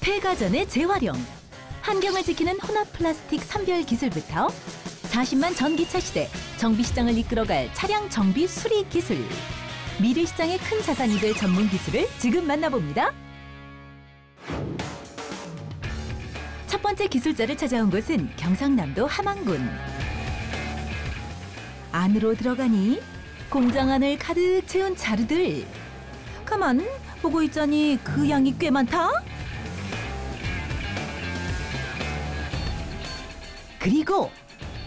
폐가전의 재활용, 환경을 지키는 혼합 플라스틱 선별 기술부터 40만 전기차 시대 정비시장을 이끌어갈 차량 정비 수리 기술, 미래 시장의 큰 자산이 될 전문 기술을 지금 만나봅니다. 첫 번째 기술자를 찾아온 곳은 경상남도 함안군. 안으로 들어가니 공장 안을 가득 채운 자루들. 가만 보고 있자니 그 양이 꽤 많다. 그리고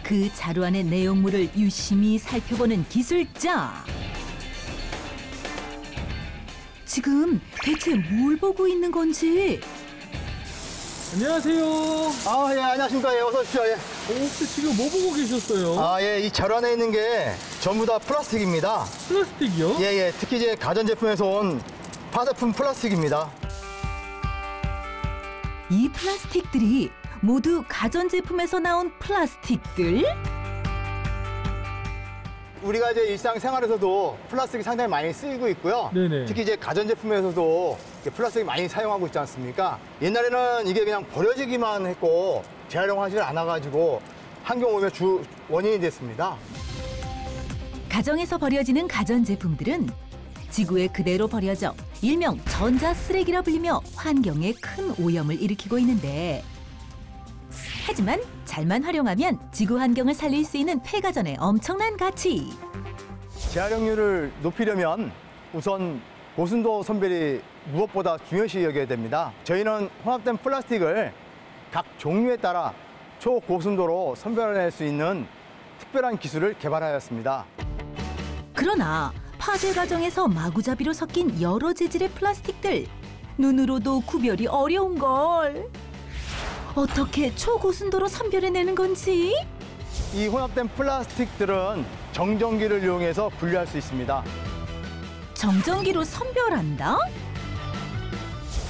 그 자루 안의 내용물을 유심히 살펴보는 기술자. 지금 대체 뭘 보고 있는 건지. 안녕하세요. 예, 안녕하십니까. 예, 어서 오십시오. 예. 혹시 지금 뭐 보고 계셨어요? 예, 이 자루 안에 있는 게 전부 다 플라스틱입니다. 플라스틱이요? 예, 특히 이제 가전제품에서 온 화장품 플라스틱입니다. 이 플라스틱들이 모두 가전제품에서 나온 플라스틱들? 우리가 이제 일상생활에서도 플라스틱이 상당히 많이 쓰이고 있고요. 네네. 특히 이제 가전제품에서도 플라스틱 많이 사용하고 있지 않습니까? 옛날에는 이게 그냥 버려지기만 했고 재활용하지 않아가지고 환경오염의 주 원인이 됐습니다. 가정에서 버려지는 가전제품들은 지구에 그대로 버려져 일명 전자쓰레기라 불리며 환경에 큰 오염을 일으키고 있는데, 하지만 잘만 활용하면 지구 환경을 살릴 수 있는 폐가전의 엄청난 가치. 재활용률을 높이려면 우선 고순도 선별이 무엇보다 중요시 여겨야 됩니다. 저희는 혼합된 플라스틱을 각 종류에 따라 초고순도로 선별해낼 수 있는 특별한 기술을 개발하였습니다. 그러나 파쇄 과정에서 마구잡이로 섞인 여러 재질의 플라스틱들, 눈으로도 구별이 어려운 걸. 어떻게 초고순도로 선별해내는 건지? 이 혼합된 플라스틱들은 정전기를 이용해서 분리할 수 있습니다. 정전기로 선별한다?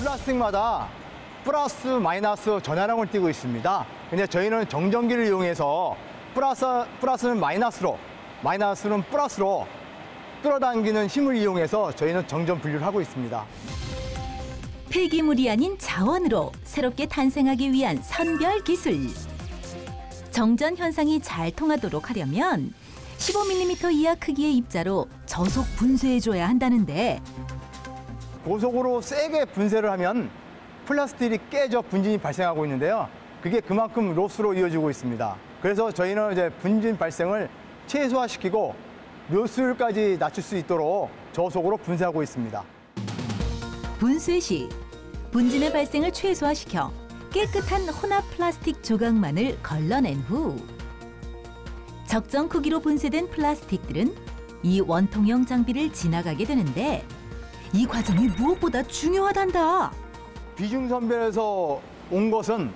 플라스틱마다 플러스 마이너스 전하량을 띠고 있습니다. 근데 저희는 정전기를 이용해서 플러스는 마이너스로, 마이너스는 플러스로 끌어당기는 힘을 이용해서 저희는 정전 분류를 하고 있습니다. 폐기물이 아닌 자원으로 새롭게 탄생하기 위한 선별 기술. 정전 현상이 잘 통하도록 하려면 15mm 이하 크기의 입자로 저속 분쇄해줘야 한다는데, 고속으로 세게 분쇄를 하면 플라스틱이 깨져 분진이 발생하고 있는데요. 그게 그만큼 로스로 이어지고 있습니다. 그래서 저희는 이제 분진 발생을 최소화시키고 묘수율까지 낮출 수 있도록 저속으로 분쇄하고 있습니다. 분쇄 시 분진의 발생을 최소화시켜 깨끗한 혼합 플라스틱 조각만을 걸러낸 후 적정 크기로 분쇄된 플라스틱들은 이 원통형 장비를 지나가게 되는데, 이 과정이 무엇보다 중요하단다. 비중 선별에서 온 것은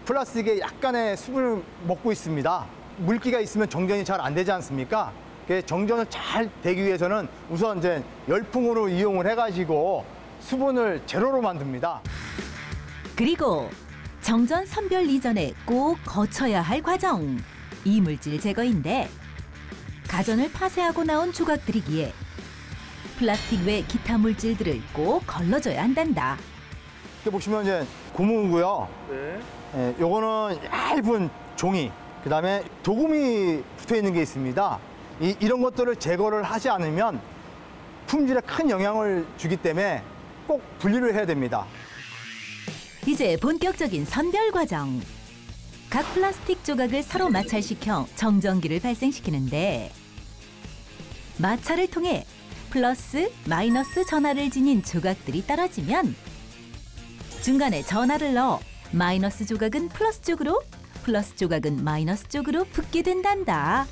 플라스틱에 약간의 수분을 먹고 있습니다. 물기가 있으면 정전이 잘 안 되지 않습니까? 정전을 잘 되기 위해서는 우선 이제 열풍으로 이용을 해가지고 수분을 제로로 만듭니다. 그리고 정전 선별 이전에 꼭 거쳐야 할 과정, 이물질 제거인데, 가전을 파쇄하고 나온 조각들이기에 플라스틱 외 기타 물질들을 꼭 걸러줘야 한단다. 이렇게 보시면 이제 고무고요. 네. 요거는 얇은 종이, 그다음에 도금이 붙어 있는 게 있습니다. 이런 것들을 제거를 하지 않으면 품질에 큰 영향을 주기 때문에 꼭 분리를 해야 됩니다. 이제 본격적인 선별 과정. 각 플라스틱 조각을 서로 마찰시켜 정전기를 발생시키는데, 마찰을 통해 플러스, 마이너스 전하를 지닌 조각들이 떨어지면 중간에 전하를 넣어 마이너스 조각은 플러스 쪽으로, 플러스 조각은 마이너스 쪽으로 붙게 된단다.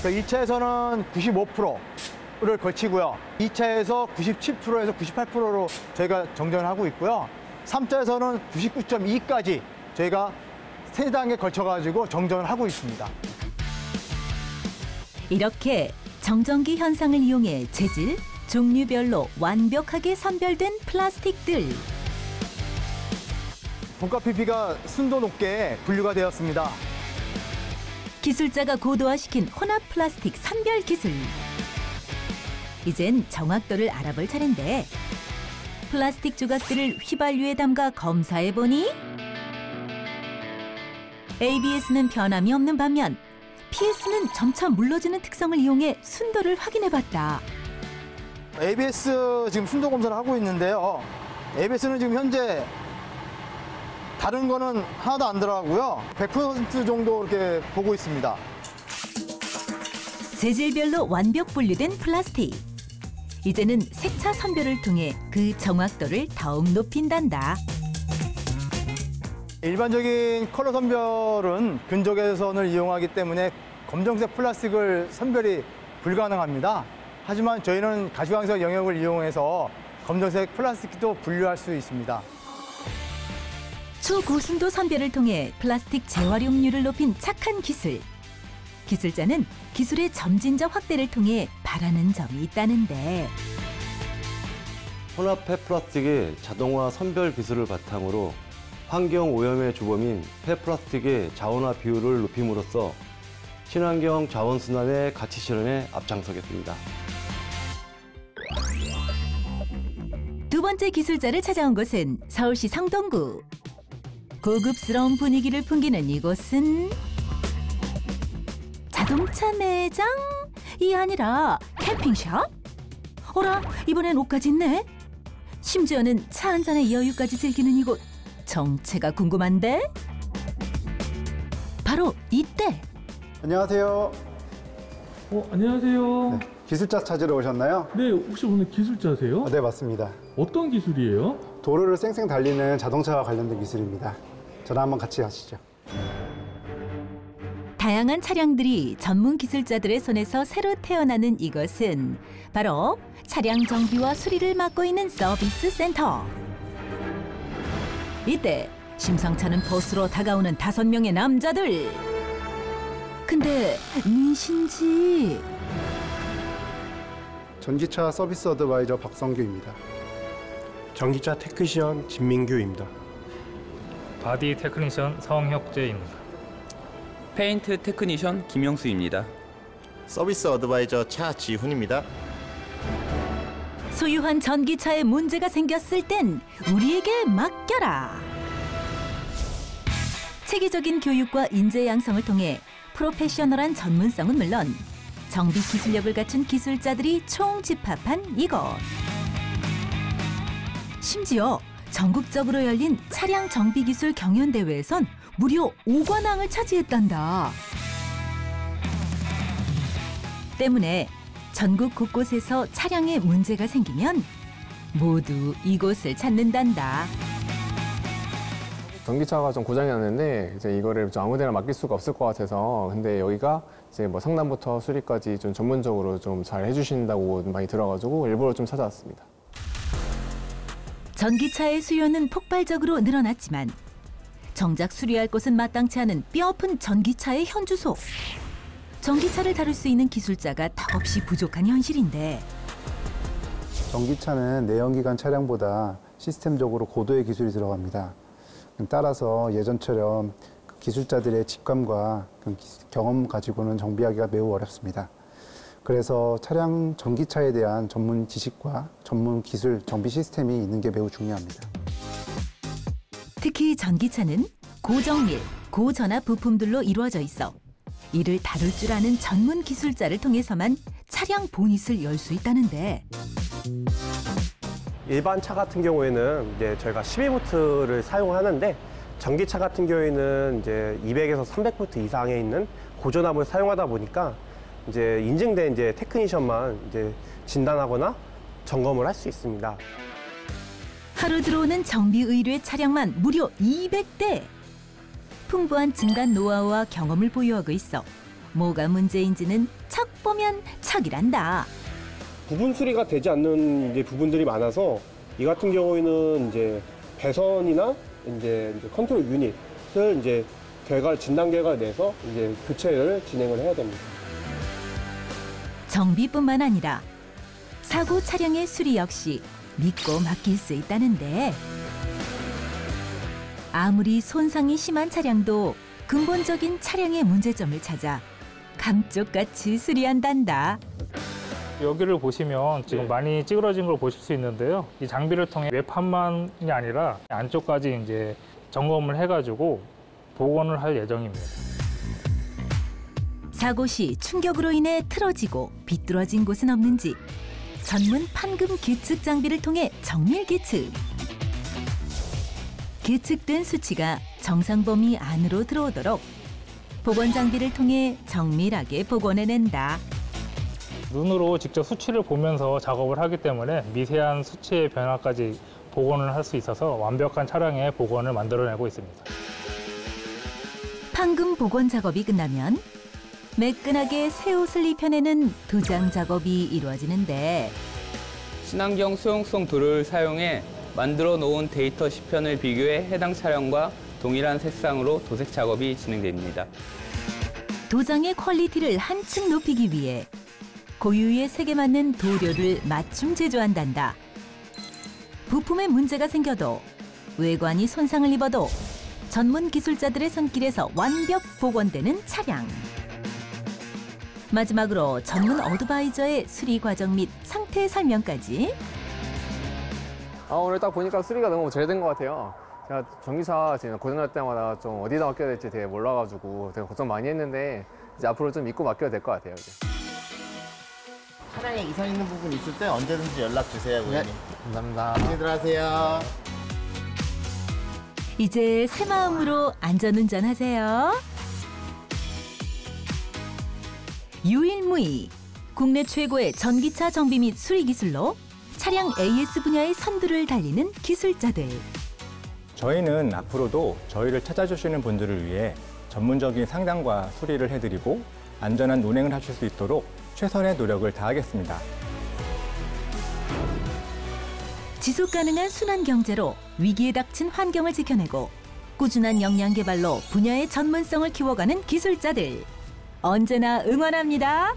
1차에서는 95%를 걸치고요. 2차에서 97%에서 98%로 저희가 정전을 하고 있고요. 3차에서는 99.2까지 저희가 3단계 걸쳐가지고 정전을 하고 있습니다. 이렇게 정전기 현상을 이용해 재질, 종류별로 완벽하게 선별된 플라스틱들. 본가 PP가 순도 높게 분류가 되었습니다. 기술자가 고도화시킨 혼합 플라스틱 선별 기술. 이젠 정확도를 알아볼 차례인데, 플라스틱 조각들을 휘발유에 담가 검사해보니 ABS는 변함이 없는 반면 PS는 점차 물러지는 특성을 이용해 순도를 확인해봤다. ABS 지금 순도 검사를 하고 있는데요. ABS는 지금 현재 다른 거는 하나도 안 들어가고요. 100% 정도 이렇게 보고 있습니다. 재질별로 완벽 분류된 플라스틱. 이제는 색차 선별을 통해 그 정확도를 더욱 높인단다. 일반적인 컬러 선별은 근적외선을 이용하기 때문에 검정색 플라스틱을 선별이 불가능합니다. 하지만 저희는 가시광석 영역을 이용해서 검정색 플라스틱도 분류할 수 있습니다. 초고순도 선별을 통해 플라스틱 재활용률을 높인 착한 기술. 기술자는 기술의 점진적 확대를 통해 바라는 점이 있다는데 혼합 폐플라스틱의 자동화 선별 기술을 바탕으로 환경 오염의 주범인 폐플라스틱의 자원화 비율을 높임으로써 친환경 자원 순환의 가치 실현에 앞장서겠습니다. 두 번째 기술자를 찾아온 곳은 서울시 성동구. 고급스러운 분위기를 풍기는 이곳은 자동차 매장이 아니라 캠핑샵? 어라, 이번엔 옷까지 있네? 심지어는 차 한 잔의 여유까지 즐기는 이곳. 정체가 궁금한데? 바로 이때! 안녕하세요. 안녕하세요. 기술자 찾으러 오셨나요? 네, 혹시 오늘 기술자세요? 네, 맞습니다. 어떤 기술이에요? 도로를 쌩쌩 달리는 자동차와 관련된 기술입니다. 저랑 한번 같이 가시죠. 다양한 차량들이 전문 기술자들의 손에서 새로 태어나는 이것은 바로 차량 정비와 수리를 맡고 있는 서비스 센터. 이때 심상찮은 버스로 다가오는 5명의 남자들. 근데 누구신지? 전기차 서비스 어드바이저 박성규입니다. 전기차 테크니션 진민규입니다. 바디 테크니션 성혁재입니다. 페인트 테크니션 김영수입니다. 서비스 어드바이저 차지훈입니다. 소유한 전기차에 문제가 생겼을 땐 우리에게 맡겨라. 체계적인 교육과 인재 양성을 통해 프로페셔널한 전문성은 물론 정비 기술력을 갖춘 기술자들이 총집합한 이곳. 심지어 전국적으로 열린 차량 정비 기술 경연대회에선 무려 5관왕을 차지했단다. 때문에 전국 곳곳에서 차량에 문제가 생기면 모두 이곳을 찾는단다. 전기차가 좀 고장이 났는데 이제 이거를 좀 아무데나 맡길 수가 없을 것 같아서 근데 여기가 이제 뭐 상담부터 수리까지 좀 전문적으로 좀 잘 해주신다고 많이 들어가지고 일부러 좀 찾아왔습니다. 전기차의 수요는 폭발적으로 늘어났지만 정작 수리할 곳은 마땅치 않은 뼈아픈 전기차의 현주소. 전기차를 다룰 수 있는 기술자가 턱없이 부족한 현실인데 전기차는 내연기관 차량보다 시스템적으로 고도의 기술이 들어갑니다. 따라서 예전처럼 기술자들의 직감과 경험 가지고는 정비하기가 매우 어렵습니다. 그래서 차량 전기차에 대한 전문 지식과 전문 기술, 정비 시스템이 있는 게 매우 중요합니다. 특히 전기차는 고정밀, 고전압 부품들로 이루어져 있어 이를 다룰 줄 아는 전문 기술자를 통해서만 차량 보닛을 열 수 있다는데 일반 차 같은 경우에는 이제 저희가 12V를 사용하는데 전기차 같은 경우에는 이제 200에서 300V 이상에 있는 고전압을 사용하다 보니까 이제 인증된 이제 테크니션만 이제 진단하거나 점검을 할 수 있습니다. 하루 들어오는 정비 의뢰 차량만 무려 200대. 풍부한 진단 노하우와 경험을 보유하고 있어 뭐가 문제인지는 척 보면 척이란다. 부분 수리가 되지 않는 이제 부분들이 많아서 이 같은 경우에는 이제 배선이나 이제 컨트롤 유닛을 이제 진단 결과를 내서 이제 교체를 진행을 해야 됩니다. 정비뿐만 아니라 사고 차량의 수리 역시 믿고 맡길 수 있다는데 아무리 손상이 심한 차량도 근본적인 차량의 문제점을 찾아 감쪽같이 수리한단다. 여기를 보시면 지금 많이 찌그러진 걸 보실 수 있는데요. 이 장비를 통해 외판만이 아니라 안쪽까지 이제 점검을 해가지고 복원을 할 예정입니다. 사고 시 충격으로 인해 틀어지고 비뚤어진 곳은 없는지 전문 판금 계측 장비를 통해 정밀 계측. 계측된 수치가 정상 범위 안으로 들어오도록 복원 장비를 통해 정밀하게 복원해낸다. 눈으로 직접 수치를 보면서 작업을 하기 때문에 미세한 수치의 변화까지 복원을 할 수 있어서 완벽한 차량의 복원을 만들어내고 있습니다. 판금 복원 작업이 끝나면 매끈하게 새 옷을 입혀내는 도장 작업이 이루어지는데 친환경 수용성 툴을 사용해 만들어 놓은 데이터 시편을 비교해 해당 차량과 동일한 색상으로 도색 작업이 진행됩니다. 도장의 퀄리티를 한층 높이기 위해 고유의 색에 맞는 도료를 맞춤 제조한단다. 부품에 문제가 생겨도 외관이 손상을 입어도 전문 기술자들의 손길에서 완벽 복원되는 차량. 마지막으로 전문 어드바이저의 수리 과정 및 상태 설명까지. 오늘 딱 보니까 수리가 너무 잘 된 것 같아요. 제가 전기차 지금 고장날 때마다 좀 어디다 맡겨야 될지 되게 몰라가지고 되게 걱정 많이 했는데 이제 앞으로 좀 믿고 맡겨도 될 것 같아요. 이제. 차량에 이상 있는 부분 있을 때 언제든지 연락 주세요, 고객님. 감사합니다. 안녕히들 하세요. 이제 새 마음으로 안전운전하세요. 유일무이, 국내 최고의 전기차 정비 및 수리 기술로 차량 AS 분야의 선두를 달리는 기술자들. 저희는 앞으로도 저희를 찾아주시는 분들을 위해 전문적인 상담과 수리를 해드리고 안전한 운행을 하실 수 있도록 최선의 노력을 다하겠습니다. 지속 가능한 순환 경제로 위기에 닥친 환경을 지켜내고 꾸준한 역량 개발로 분야의 전문성을 키워가는 기술자들. 언제나 응원합니다.